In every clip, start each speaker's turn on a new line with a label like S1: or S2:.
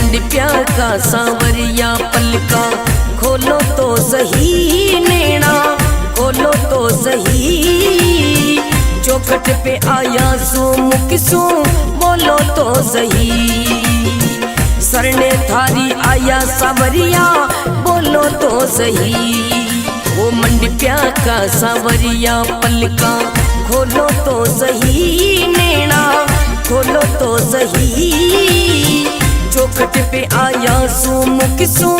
S1: मंडप्या का सांवरिया पलका खोलो तो सही नैना, खोलो तो सही। चौखट पे आया सू मुख सू बोलो तो सही। सरने थारी आया सांवरिया बोलो तो सही। वो मंडप्या का सांवरिया पलका खोलो तो सही नैना, खोलो तो सही। चौखट पे आया सू मुख सू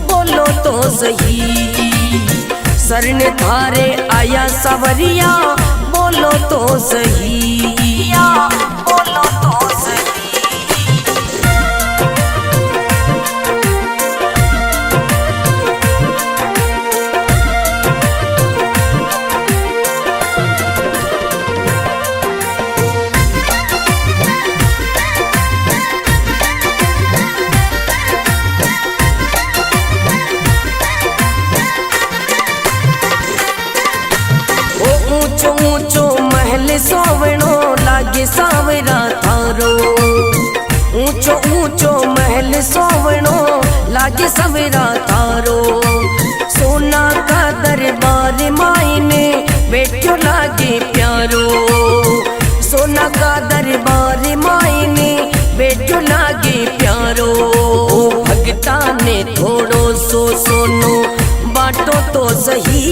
S1: बोलो तो सही। सरने थारे आया सांवरिया बोलो तो सही, बोलो तो सही। ऊंचो ऊंचो महल सोवणो लागे सांवरा थारो। ऊंचो ऊंचो महल सोवणो लागे सांवरा थारो। सोना का दरबार मायने बैठो लागे प्यारो। सोना का दरबार मायने बैठो लागे प्यारो। भगता ने थोड़ो सो सोनो बाटो तो सही।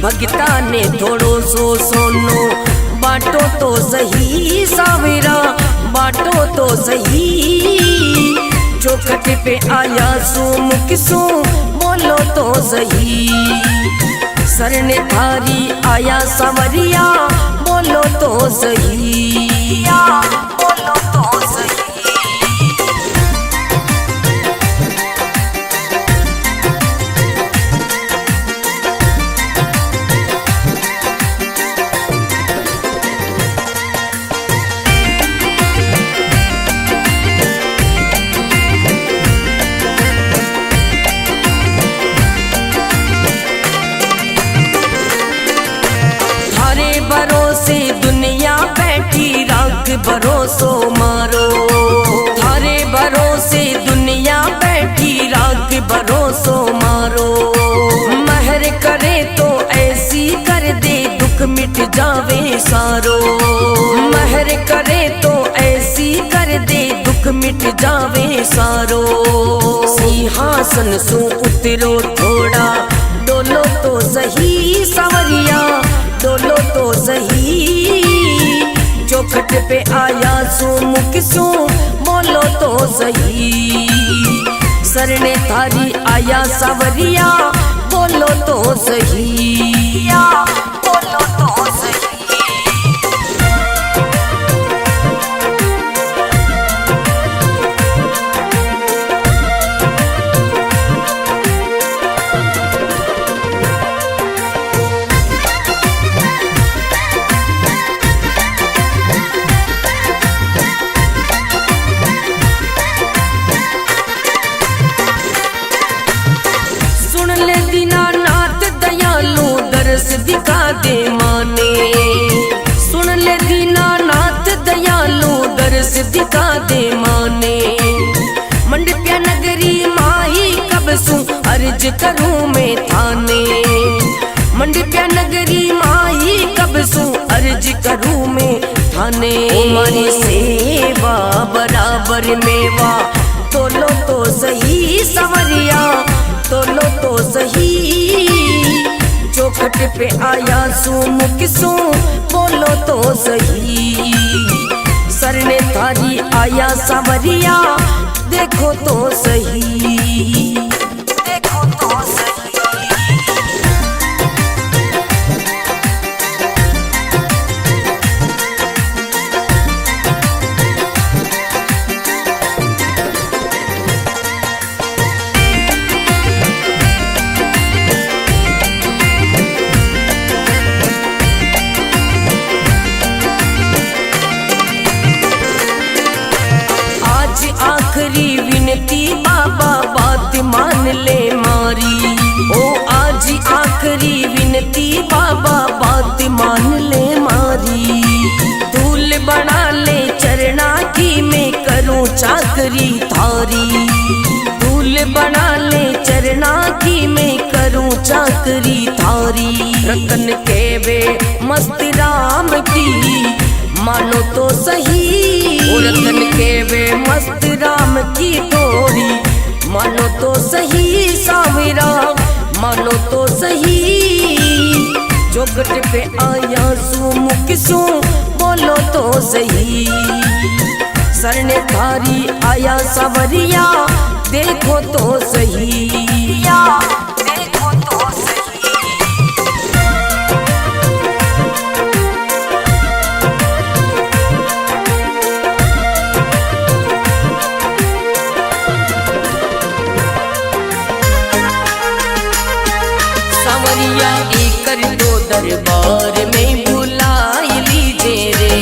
S1: भगता ने थोड़ो सो सोनो बाटो तो सही। सांवरा बाटो तो सही। चौखट पे आया सू मुख सू बोलो तो सही। सरने थारी आया सांवरिया बोलो तो सही, बोलो तो सही। भरोसे दुनिया बैठी राख भरोसो मारो। थारे भरोसे दुनिया बैठी राख भरोसो मारो। महर करे तो ऐसी कर दे दुख मिट जावे सारो। महर करे तो ऐसी कर दे दुख मिट जावे सारो। सिंहासन सू उतरो थोड़ा डोलो तो सही। सांवरिया डोलो तो सही। चौखट पे आया सू मुख सू बोलो तो सही। सरने थारी आया सांवरिया बोलो तो सही, बोलो तो सही। दरस दिखा दे माने। सुन ले दीनानाथ दयालु दरस दिखा दे माने। मंडप्या नगरी माही कब सू अर्ज करूं मैं थाने। मंडप्या नगरी माही कब सू अर्ज करूं मैं थाने। तुम्हारी सेवा बराबर मेवा तोलो तो सही। सांवरिया तोलो तो सही। चौखट पे आया सू मुख सू बोलो तो सही। सरने थारी आया सांवरिया देखो तो सही, देखो तो सही। आखिरी विनती बाबा बात मान ले मारी। ओ आज आखिरी विनती बाबा बात मान ले मारी। धूल बना ले चरना की मैं करूं चाकरी थारी। फूल बना ले चरना की मैं करूं चाकरी थारी। रतन के वे मस्त राम की मानो तो सही। रतन के वे मस्त राम की थोड़ी मानो तो सही। सावरा मानो तो सही। चौखट पे आया सू मुख सू बोलो तो सही। सरने थारी आया सावरिया देखो तो सही। देखो तो सही। सावरिया एकर दो दरबार में बुलाई लीजे रे।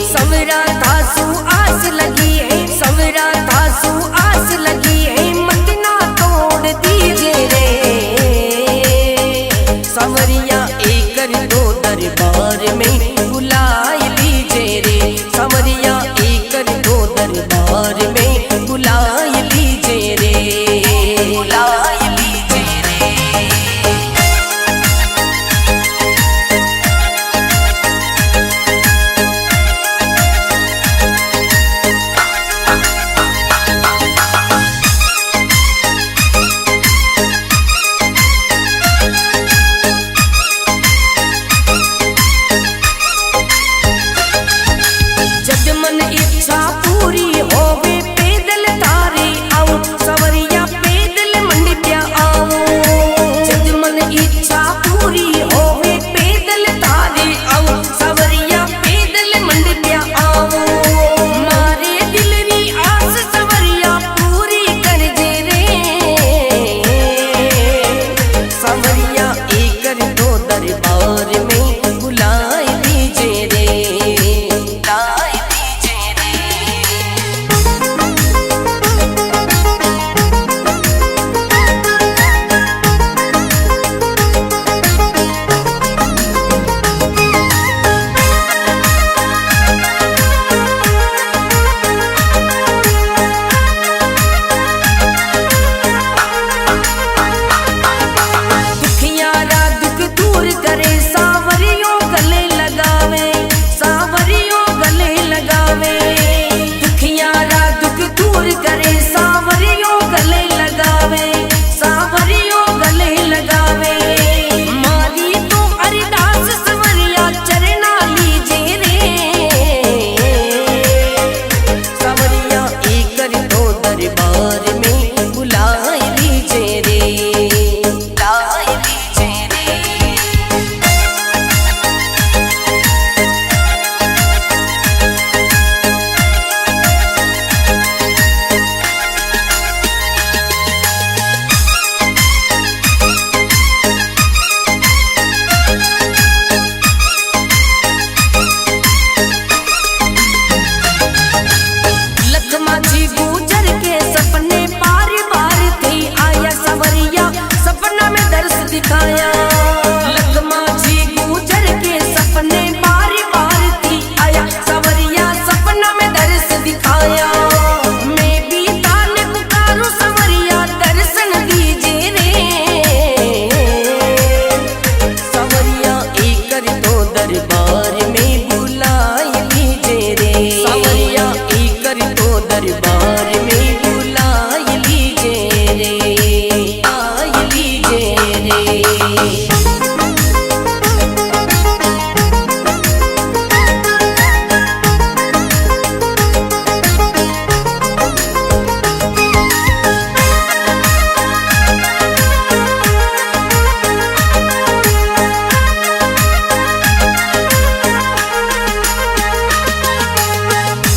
S1: सवरा थासु आस लगी है, सवरा थासु आस लगी है, मत ना तोड़ दीजे रे। सवरिया एकर दो दरबार में बुलाई लीजे रे। सवरिया एकर दो दरबार में बुलाई लीजे रे। बुलाई लीजे रे।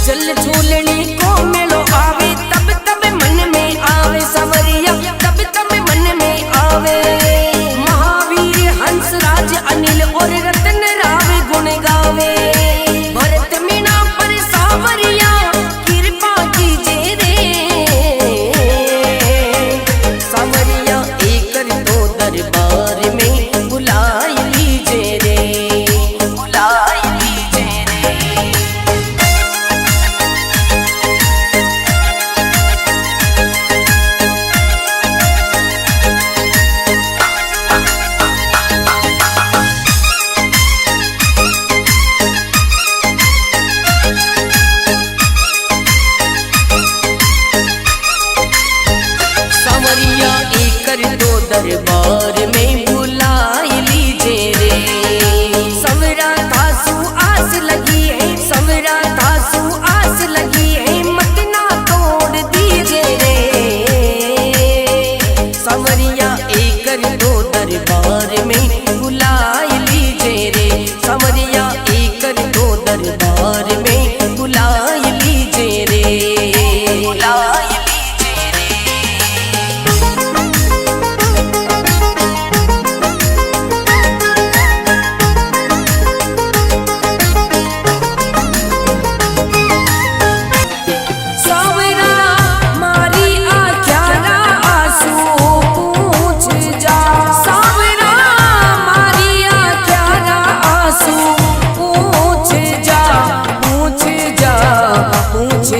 S1: चल झूलने को मेलो आवे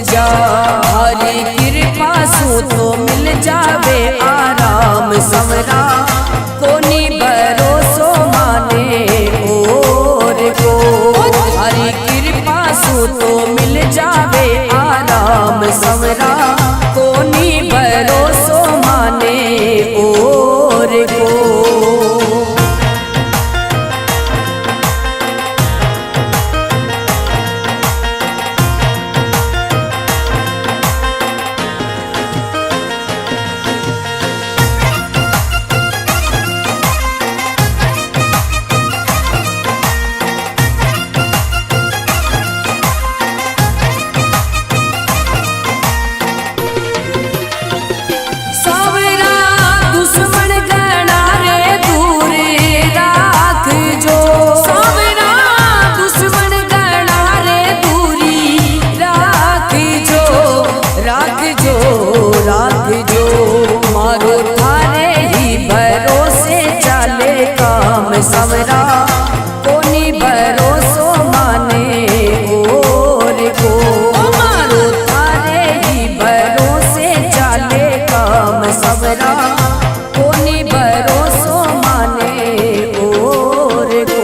S1: जा। हरी कृपा सु तो मिल जावे आराम समरा, कोनी भरोसो माने और को। हरी कृपा सु तो मिल जावे आराम समरा, कोनी भरोसो माने और को। समरा कोनी भरोसो माने और को। मारो थारे ही भरोसे चाले काम समरा, कोनी भरोसो माने और को।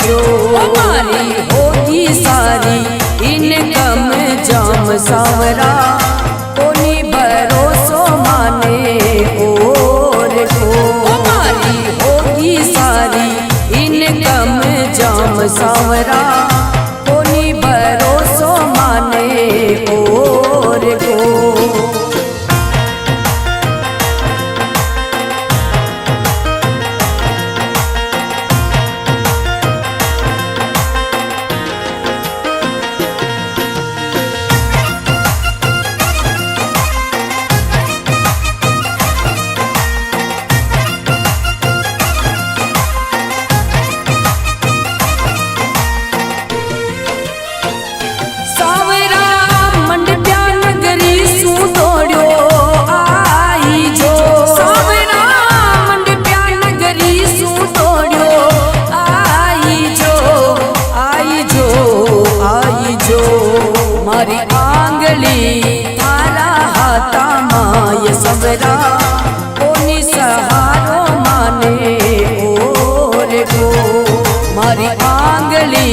S1: जो हमारी होगी सारी इनकम जाम सावरा, कोनी भरोसो माने और को। हमारी होगी सारी इनकम जाम सावरा, कोनी भरोसो माने और को। मारी आंगली थारा हाथा माय समरा, कोनी सहारो माने और को। मारी आंगली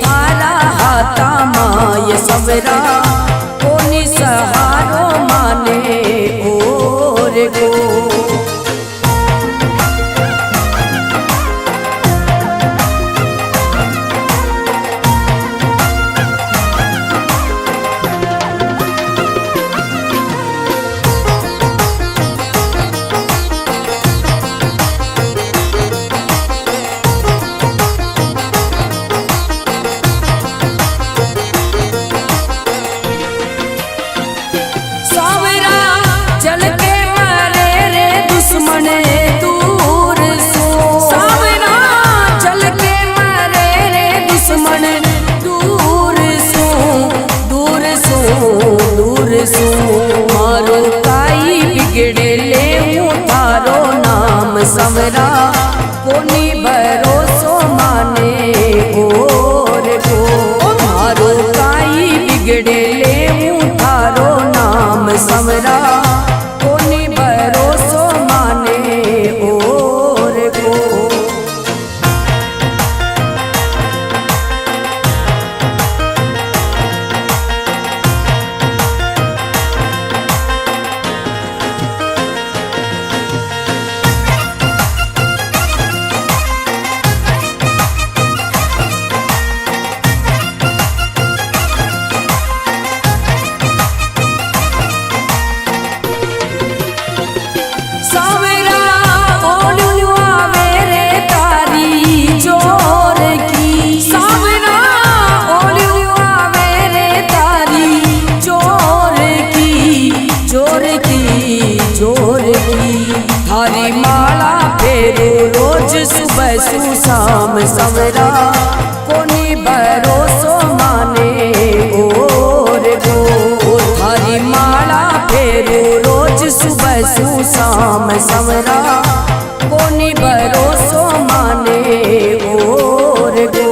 S1: थारा हाथा माय समरा, कोनी सहारो माने और को। मारो काई बिगड़े ले थारो नाम समरा, कोनी भरोसो माने और को। मारो काई बिगड़े ले थारो नाम समरा, कोनी भरोसो माने और को। सावरा ओढ़ुआ वेरे तारी चोर की, सावरा ओढ़ुआ वेरे तारी चोर की, चोर की, चोर की। थारी माला फेरो रोज सुबह सु शाम सवरा, कोनी भरोसो माने और गो। थारी माला फेरो रोज सुबह सु शाम सवरा, कोनी भरोसो माने और गो।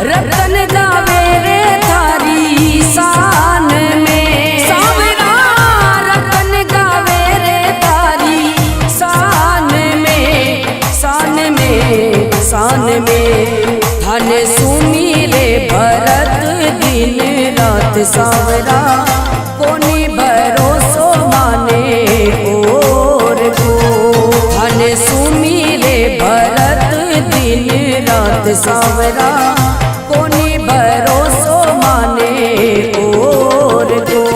S1: रतन गावे रे थारी शान में, सावरा रतन गावे रे तारी शान में, शान में, शान में। धन सुमीरे भरत दिन रात सावरा, कोनी भरोसो माने और गो। धन सुमीरे भरत दिन रात सावरा, कोनी भरोसो माने और गो।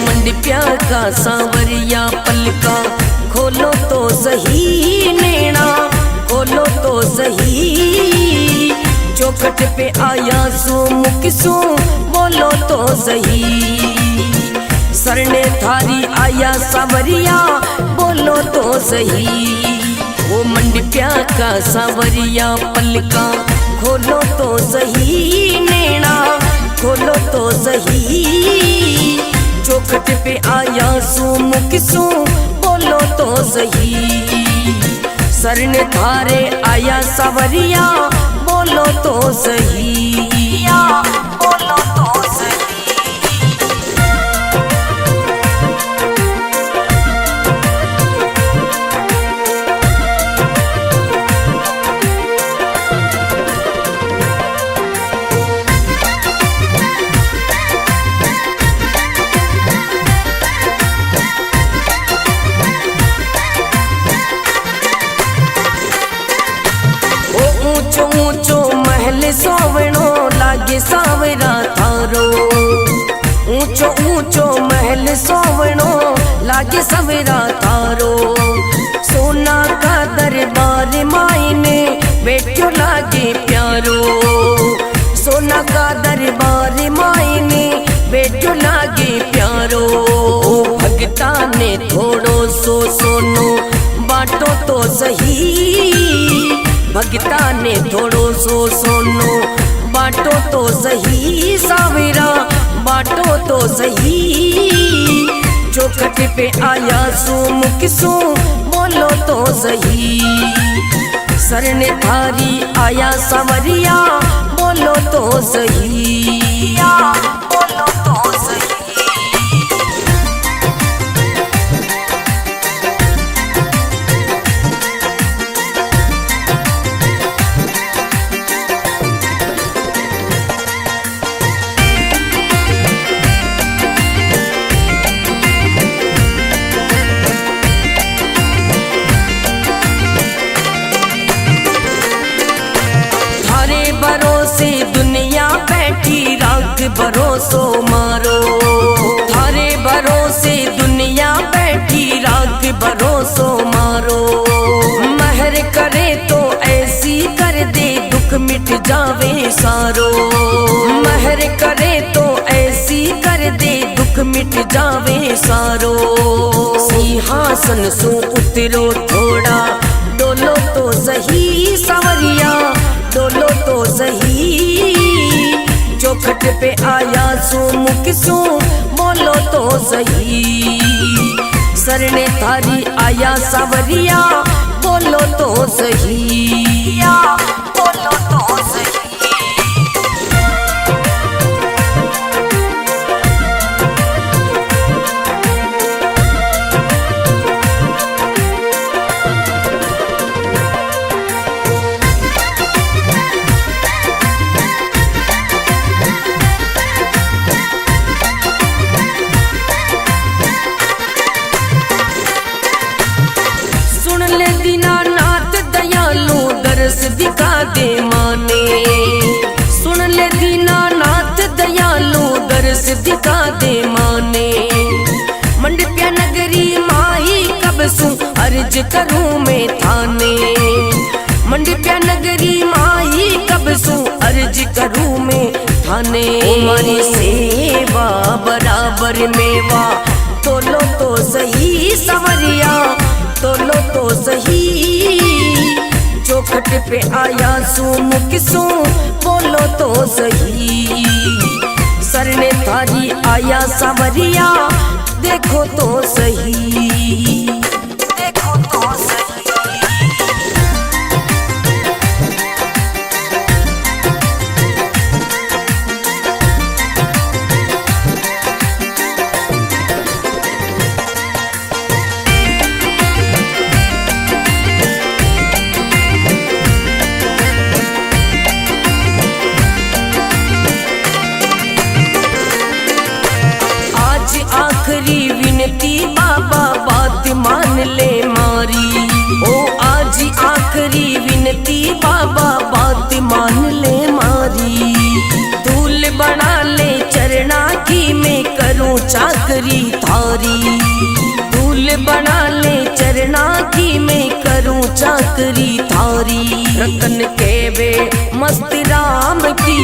S1: मंडिप्या का सांवरिया पलका, खोलो तो सही नैना, खोलो तो सही। चौखट पे आया सो मुख सो बोलो तो सही। सरने थारी आया सांवरिया बोलो तो सही। वो मंडिप्या का सांवरिया पलका, खोलो तो सही नैना, खोलो तो सही। चौखट पे आया सो मुख सो बोलो तो सही। सरन थारे आया सांवरिया बोलो तो सही, बोलो तो सही। ऊंचो ऊंचो महल सोवणो लागे सावरा थारो, ऊंचो ऊंचो महल सोवणो लागे सावरा थारो। सोना का दरबार मायने बैठो लागे प्यारो, सोना का दरबार मायने बैठो लागे प्यारो। भगता ने थोड़ो सो सोनो बाटो तो सही, भगता ने थोड़ो सो सोनो बाटो तो सही। सावरा बाटो तो सही। चौखट पे आया सो मुख सो बोलो तो सही। सरन थारी आया सांवरिया बोलो तो सही, बोलो तो सही। भरोसे दुनिया बैठी राख भरोसो मारो, थारे भरोसे दुनिया बैठी राख भरोसो मारो। महर करे तो ऐसी कर दे दुख मिट जावे सारो, महर करे तो ऐसी कर दे दुख मिट जावे सारो। सिंहासन सो उतरो थोड़ा डोलो तो सही सांवरिया, डोलो तो सही। चौखट पे आया सो मुख किसू बोलो तो सही। सरने थारी आया सावरिया बोलो तो सही, बोलो तो सही। दिखा दे माने, सुन ले दीनानाथ दयालु दर्श दिखा दे माने। मंडप्या नगरी माही कब सू अर्ज करूं मैं थाने, मंडप्या नगरी माही कब सू अर्ज करूं मैं थाने। तुम्हारी सेवा बराबर मेवा तोलो तो सही सवरिया, तोलो तो सही। चौखट पे आया सूम किसू बोलो तो सही। सरने थारी आया सावरिया देखो तो सही, देखो तो सही। आखिरी विनती बाबा बात मान ले मारी, ओ आज आखिरी विनती बाबा बात मान ले मारी। धूल बना ले चरना की मैं करूं चाकरी थारी, धूल बना ले चरना की मैं करूं चाकरी थारी। रतन के वे मस्त राम की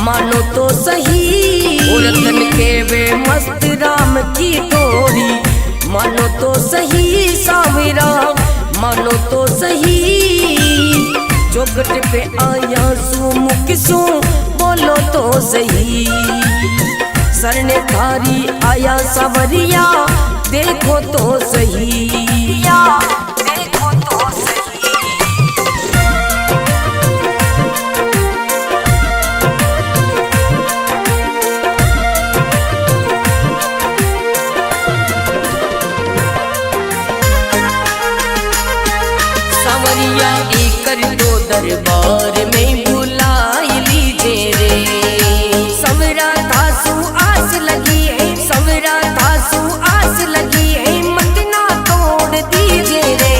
S1: मानो तो सही, रतन के वे मस्त राम की तोरी मानो तो सही। सावरा मानो तो सही। चौखट पे आया सूम किसू बोलो तो सही। सरने थारी आया सावरिया देखो तो सही, देखो तो सही। सावरिया एकर दो दरबार में बुलाई लीजे रे। सवरा थासु आस लगी है, सवरा थासु आस लगी है, मत ना तोड़ दीजे रे।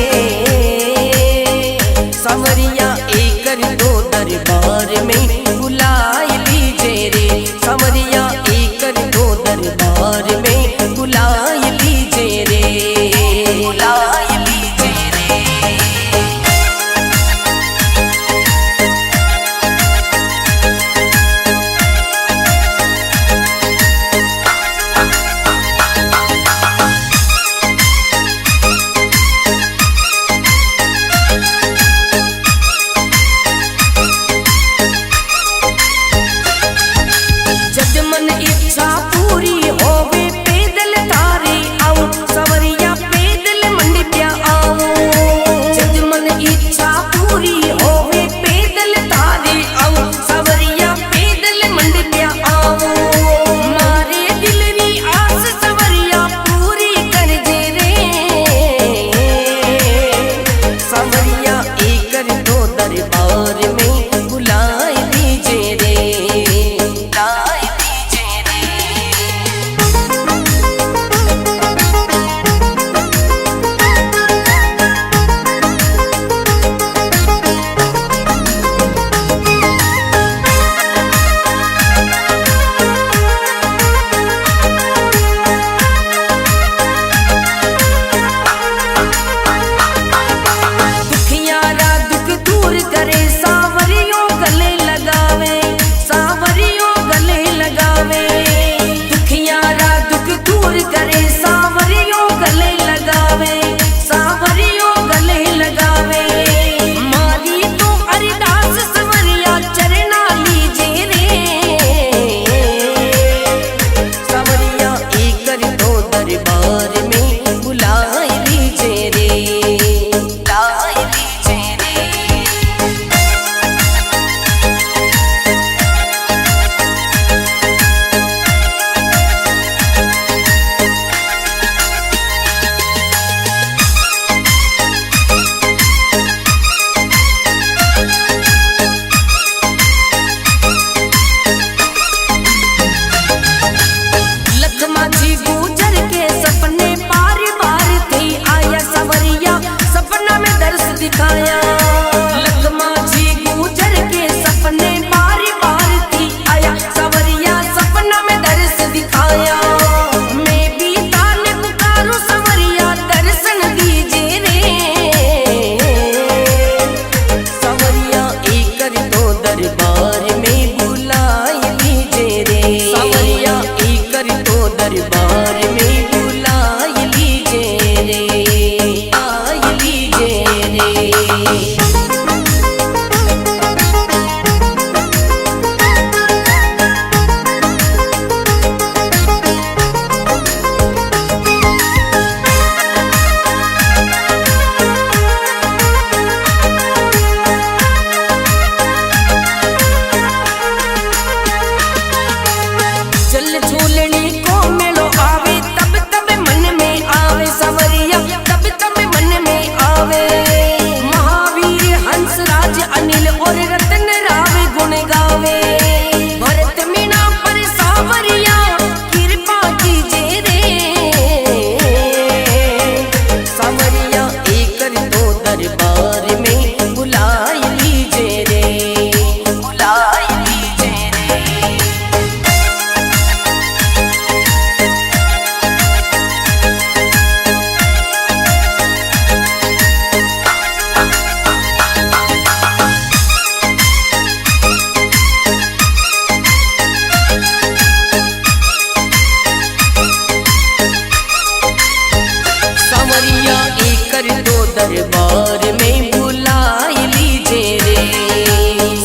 S1: सावरिया एकर दो दरबार में बुलाई लीजे रे। सावरिया एकर दो दरबार में बुलाई लीजे रे, बुलाई लीजे रे। आया। लगमा जी गुजर के सपने बार बार थी आया, सवरिया सपना में दर्श दिखाया। मैं भी तान पुकारूं सवरिया दर्शन दीजिए रे। सवरिया एक कर दो दरबार में बुलाए लीजिए रे। सवरिया एक कर दो दरबार में बुलाए लीजिए रे, आए लीजिए रे। चल झूलने को मेलो आवे तब तब मन में आवे सवरिया, तब तब मन में आवे। महावीर हंसराज अनिल और रतन राव गुण गावे। भरत मीना पर सावरिया कृपा कीजिए रे। सावरिया एक कर दो दरबार में बुलाए लीजिए रे, बुलाए लीजिए रे। सावरिया एक कर दो दरबार में बुलाए लीजिए रे।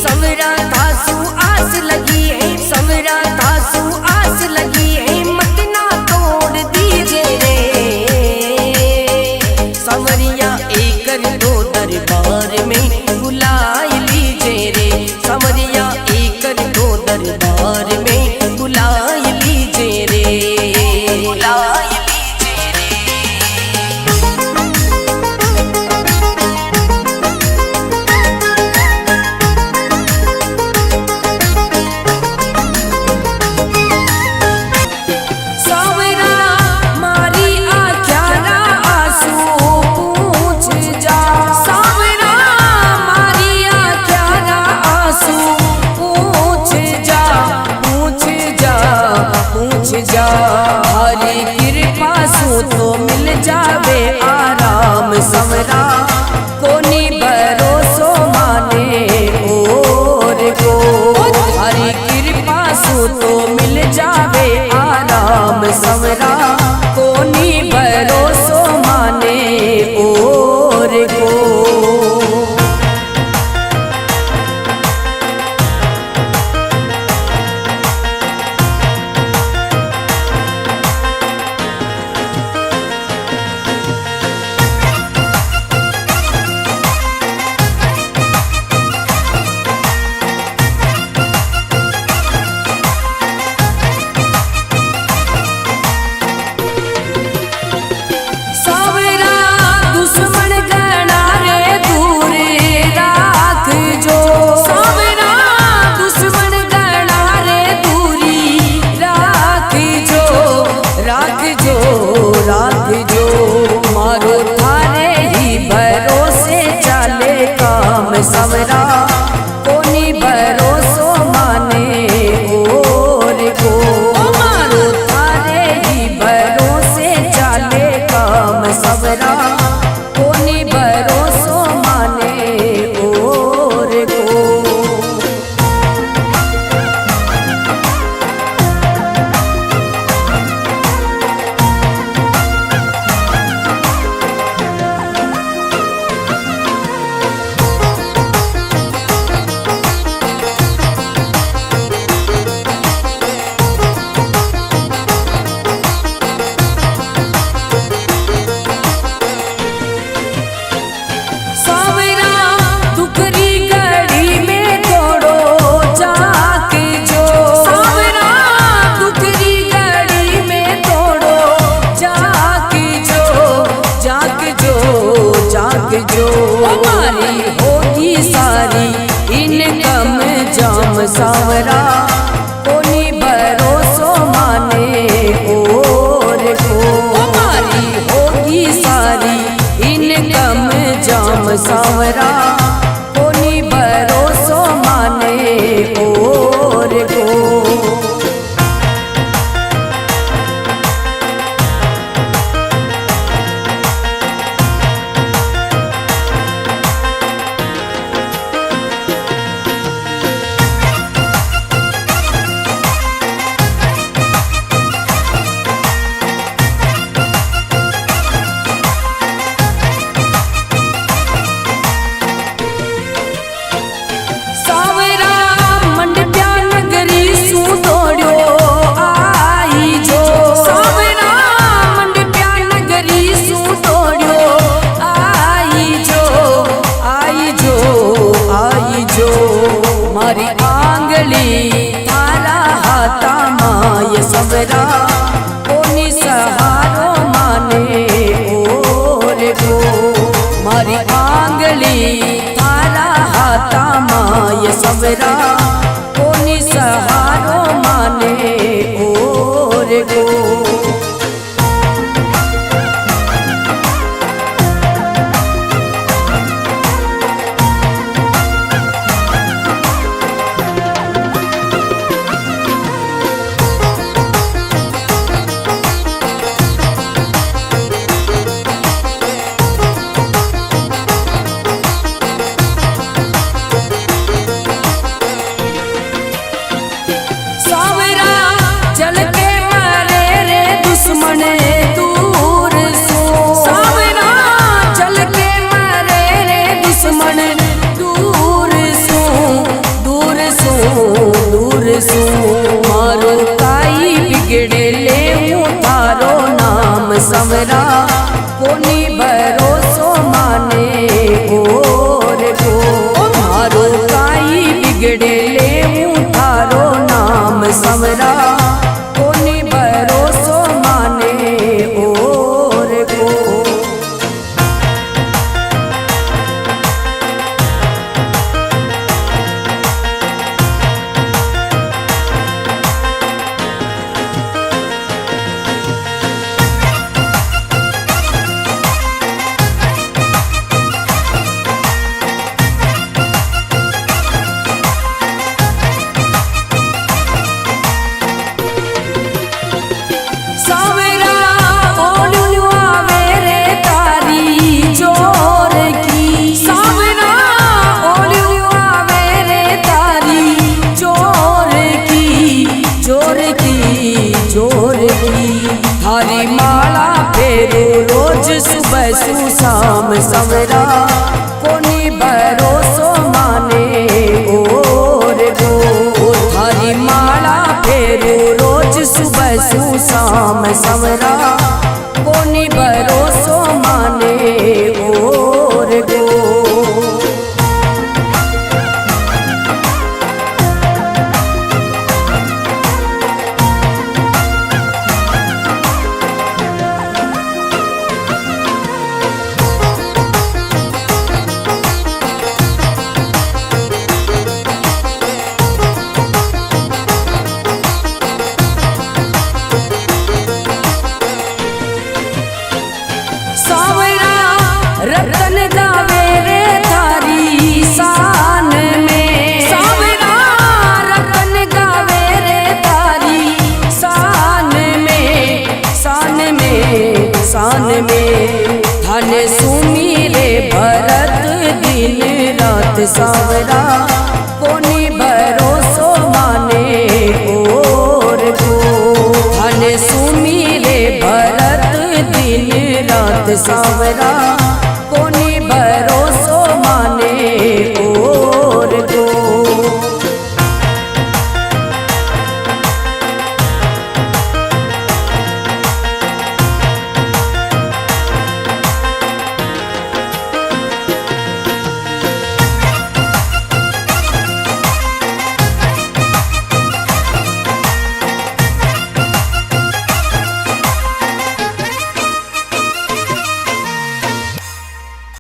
S1: सवरा तासु आस लगी है, सवरा तासु आस लगी है, मत ना तोड़ दीजिए रे। सवरिया एक कर दो दरबार में बुलाए लीजिए रे। सवरिया एक कर दो दरबार में बुलाए लीजिए रे, बुलाए लीजिए रे। सावरा मारी आख्यारा आंसू पूछ जा। सावरा मारी आख्यारा आंसू पूछ जा, पूछ जा, पूछ जा। हरी कृपा सु तो मिल जावे आराम। सवरा कोनी भरोसो माने और को। हरी कृपा सु तो मिल जावे आराम। सवरा कोनी भरोसो माने और को। ये सबरा कोनी सहारो माने और गो। मारो काई बिगड़े ले तारो नाम समरा कोनी भरोसो माने और गो। मारो काई बिगड़े ले तारो नाम समरा कोनी भरोसो माने और गो। थारी माला फेरो रोज सुबह शाम समरा कोनी भरोसो माने और गो। थारी माला फेरो रोज सुबह शाम समरा कोनी भरोसो माने और गो। रतन गावे रे थारी शान में, सावरा रतन गावे रे थारी शान में, शान में, शान में। धन सुमीरे भरत दिन रात सावरा कोनी भरोसो माने और गो। धन सुमीरे भरत दिन रात सावरा